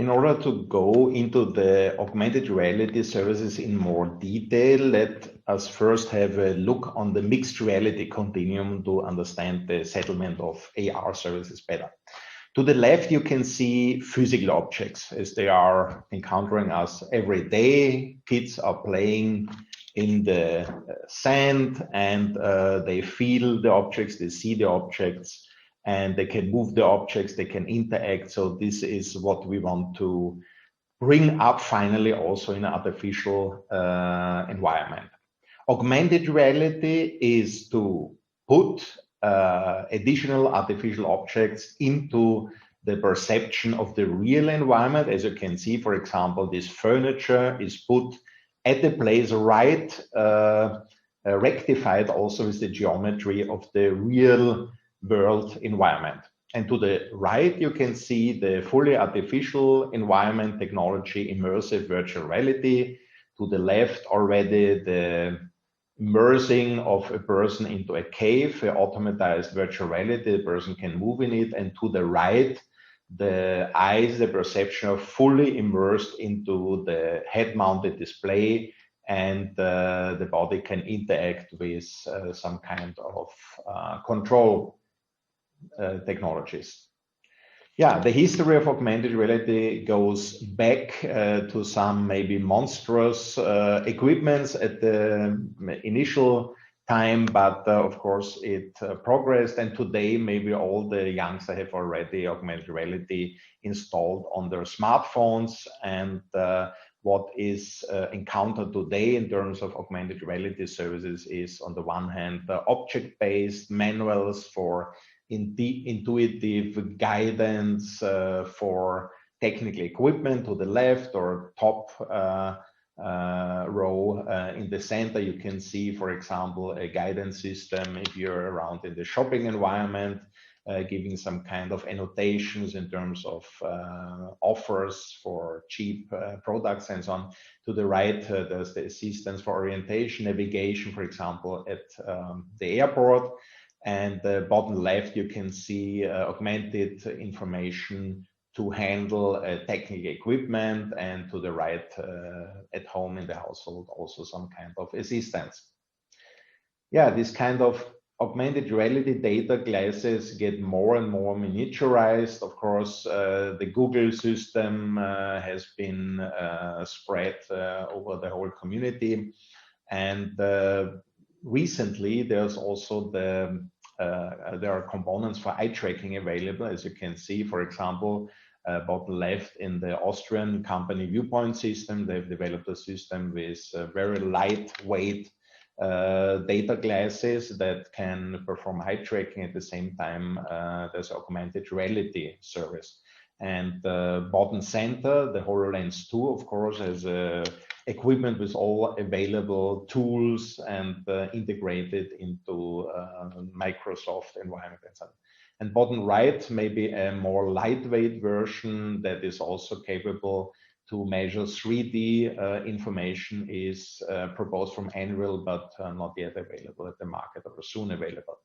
In order to go into the augmented reality services in more detail, let us first have a look on the mixed reality continuum to understand the settlement of AR services better. To the left, you can see physical objects as they are encountering us every day. Kids are playing in the sand and they feel the objects, they see the objects, and they can move the objects, they can interact. So this is what we want to bring up finally also in an artificial environment. Augmented reality is to put additional artificial objects into the perception of the real environment. As you can see, for example, this furniture is put at the place right, rectified also with the geometry of the real world environment. And to the right, you can see the fully artificial environment technology, immersive virtual reality. To the left already, the immersing of a person into a cave, an automatized virtual reality, the person can move in it. And to the right, the eyes, the perception of fully immersed into the head-mounted display, and the body can interact with some kind of control technologies. Yeah, the history of augmented reality goes back to some maybe monstrous equipments at the initial time, but of course it progressed, and today maybe all the youngsters have already augmented reality installed on their smartphones. And what is encountered today in terms of augmented reality services is, on the one hand, object-based manuals for intuitive guidance for technical equipment. To the left or top row in the center, you can see, for example, a guidance system if you're around in the shopping environment, giving some kind of annotations in terms of offers for cheap products and so on. To the right, there's the assistance for orientation, navigation, for example, at the airport. And the bottom left, you can see augmented information to handle technical equipment, and to the right, at home in the household, also some kind of assistance. Yeah, this kind of augmented reality data glasses get more and more miniaturized. Of course, the Google system has been spread over the whole community. And recently, there's also there are components for eye tracking available, as you can see. For example, bottom left, in the Austrian company Viewpoint System, they've developed a system with very lightweight data glasses that can perform eye tracking. At the same time, there's augmented reality service. And bottom center, the HoloLens 2, of course, has equipment with all available tools and integrated into Microsoft environment and so on. And bottom right, maybe a more lightweight version that is also capable to measure 3D information is proposed from Anvil, but not yet available at the market, or soon available.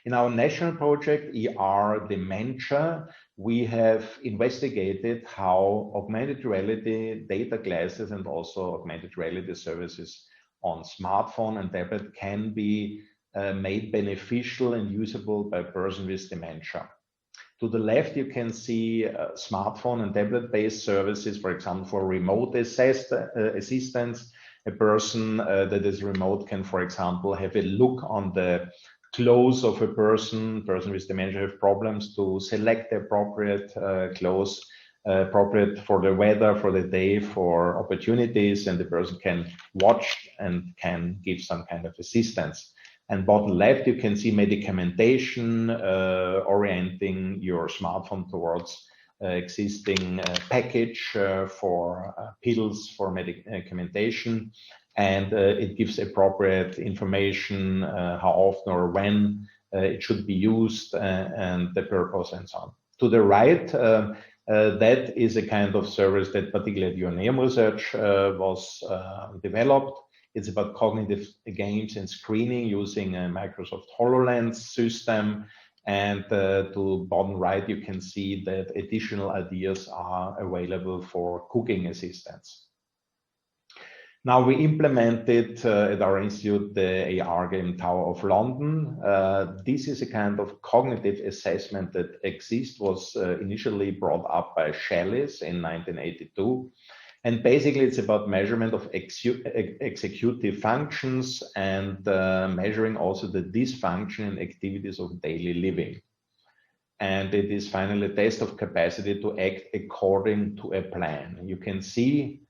In our national project, AR-Demenz, we have investigated how augmented reality data glasses and also augmented reality services on smartphone and tablet can be made beneficial and usable by a person with dementia. To the left, you can see smartphone and tablet-based services, for example, for remote assistance. A person that is remote can, for example, have a look on the clothes of a person with dementia have problems to select the appropriate clothes, appropriate for the weather, for the day, for opportunities, and the person can watch and can give some kind of assistance. And bottom left, you can see medication, orienting your smartphone towards existing package for pills for medication. And it gives appropriate information, how often or when it should be used, and the purpose and so on. To the right, that is a kind of service that particularly Joanneum research was developed. It's about cognitive games and screening using a Microsoft HoloLens system. And to bottom right, you can see that additional ideas are available for cooking assistance. Now we implemented at our institute the AR Game Tower of London. This is a kind of cognitive assessment that exists, was initially brought up by Shellis in 1982. And basically it's about measurement of executive functions and measuring also the dysfunction and activities of daily living. And it is finally a test of capacity to act according to a plan. You can see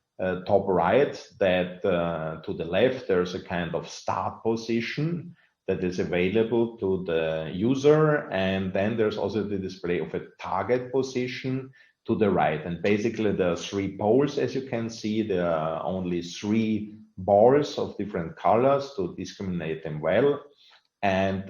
top right that to the left there's a kind of start position that is available to the user, and then there's also the display of a target position to the right. And basically there are 3 poles, as you can see. There are only 3 bars of different colors to discriminate them well. And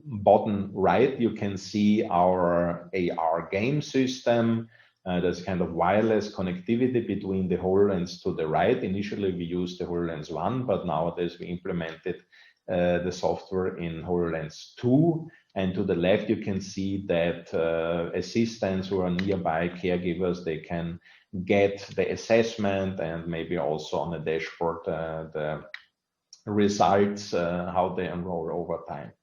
bottom right, you can see our AR game system. There's kind of wireless connectivity between the HoloLens to the right. Initially, we used the HoloLens 1, but nowadays we implemented the software in HoloLens 2. And to the left, you can see that assistants who are nearby, caregivers, they can get the assessment and maybe also on the dashboard the results, how they enroll over time.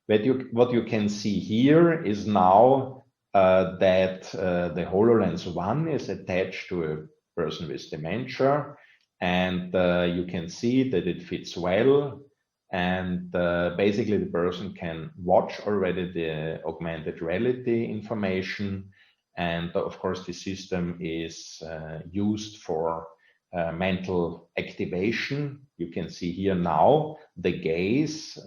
But what you can see here is now that the HoloLens 1 is attached to a person with dementia, and you can see that it fits well. And basically the person can watch already the augmented reality information. And of course, the system is used for mental activation. You can see here now the gaze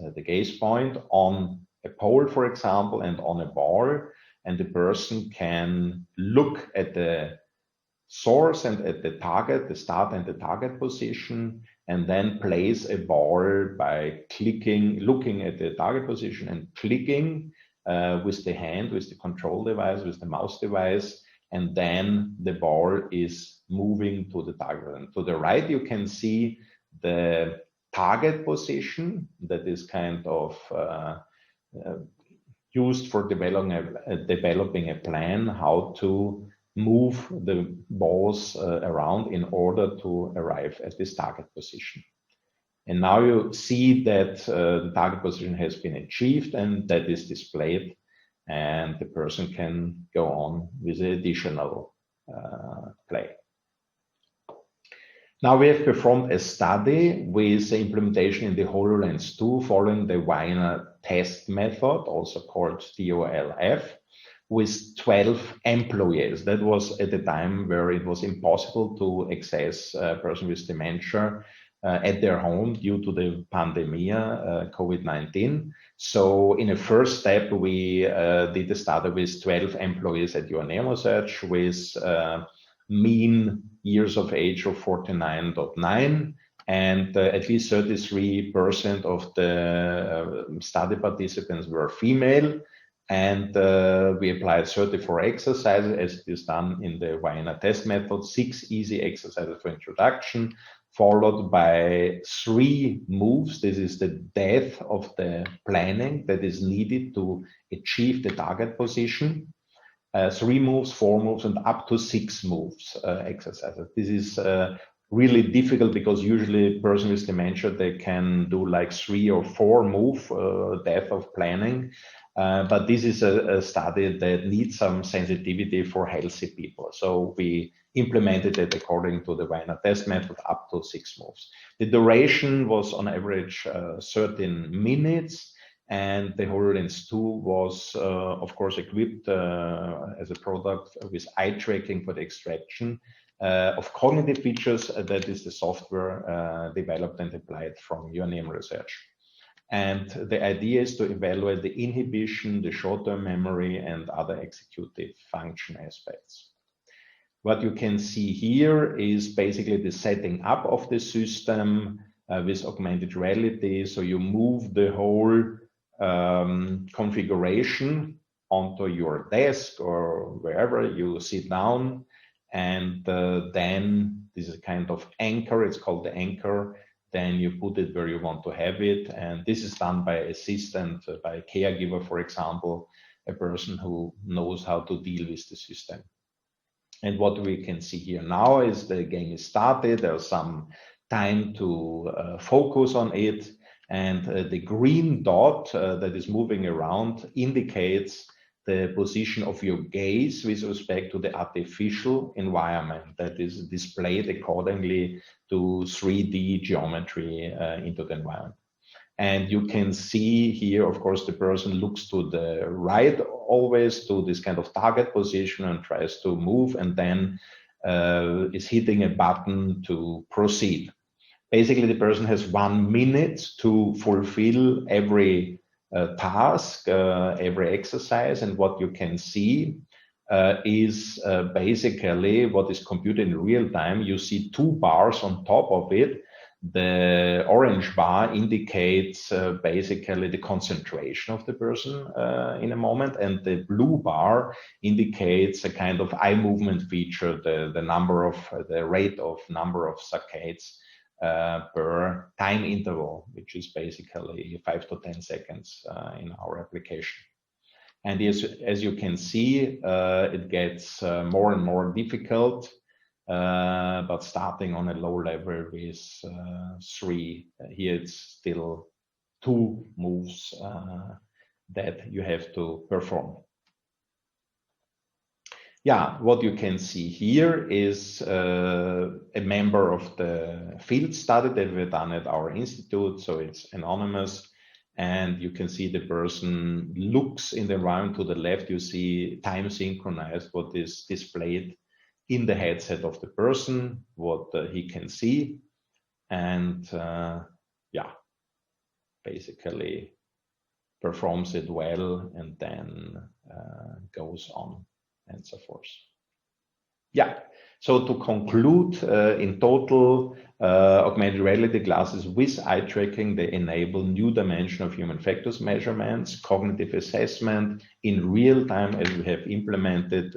point on a pole, for example, and on a bar. And the person can look at the source and at the target, the start and the target position, and then place a ball by clicking, looking at the target position and clicking with the hand, with the control device, with the mouse device, and then the ball is moving to the target. And to the right, you can see the target position that is kind of used for developing a plan how to move the balls around in order to arrive at this target position. And now you see that the target position has been achieved and that is displayed, and the person can go on with the additional play. Now we have performed a study with the implementation in the HoloLens 2 following the Wiener test method, also called DOLF, with 12 employees. That was at the time where it was impossible to access a person with dementia at their home due to the pandemic, COVID-19. So in a first step, we did a study with 12 employees at Joanneum Research with mean years of age of 49.9, and at least 33% of the study participants were female. And we applied 34 exercises as it is done in the Wiener test method, 6 easy exercises for introduction, followed by 3 moves. This is the depth of the planning that is needed to achieve the target position. 3 moves, 4 moves, and up to 6 moves exercises. This is really difficult because usually a person with dementia, they can do like 3 or 4 move depth of planning. But this is a study that needs some sensitivity for healthy people. So we implemented it according to the Wiener test method up to 6 moves. The duration was on average 13 minutes. And the HoloLens 2 was, of course, equipped as a product with eye tracking for the extraction of cognitive features. That is the software developed and applied from Joanneum Research. And the idea is to evaluate the inhibition, the short-term memory, and other executive function aspects. What you can see here is basically the setting up of the system with augmented reality. So you move the whole configuration onto your desk or wherever you sit down, and then this is a kind of anchor. It's called the anchor then you put it where you want to have it. And this is done by assistant, by a caregiver, for example, a person who knows how to deal with the system. And what we can see here now is the game is started. There's some time to focus on it. And the green dot that is moving around indicates the position of your gaze with respect to the artificial environment that is displayed accordingly to 3D geometry into the environment. And you can see here, of course, the person looks to the right always to this kind of target position and tries to move, and then is hitting a button to proceed. Basically, the person has 1 minute to fulfill every task, every exercise, and what you can see is basically what is computed in real time. You see 2 bars on top of it. The orange bar indicates basically the concentration of the person in a moment, and the blue bar indicates a kind of eye movement feature, the rate of number of saccades per time interval, which is basically 5 to 10 seconds in our application. And as you can see, it gets more and more difficult, but starting on a low level with 3. Here it's still 2 moves that you have to perform. Yeah, what you can see here is a member of the field study that we've done at our institute, so it's anonymous, and you can see the person looks in the environment. To the left, you see time synchronized, what is displayed in the headset of the person, what he can see, and yeah, basically performs it well and then goes on and so forth. Yeah, so to conclude, in total, augmented reality glasses with eye tracking, they enable new dimension of human factors measurements, cognitive assessment in real time, as we have implemented.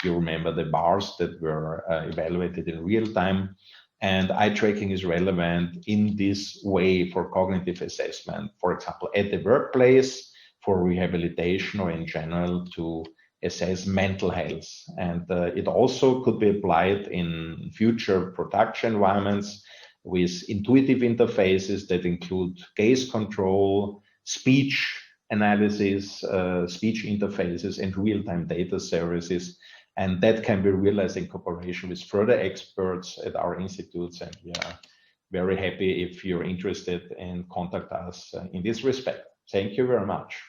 You remember the bars that were evaluated in real time. And eye tracking is relevant in this way for cognitive assessment, for example, at the workplace, for rehabilitation, or in general to assess mental health. And it also could be applied in future production environments with intuitive interfaces that include gaze control, speech analysis, speech interfaces, and real-time data services. And that can be realized in cooperation with further experts at our institutes. And we are very happy if you're interested and contact us in this respect. Thank you very much.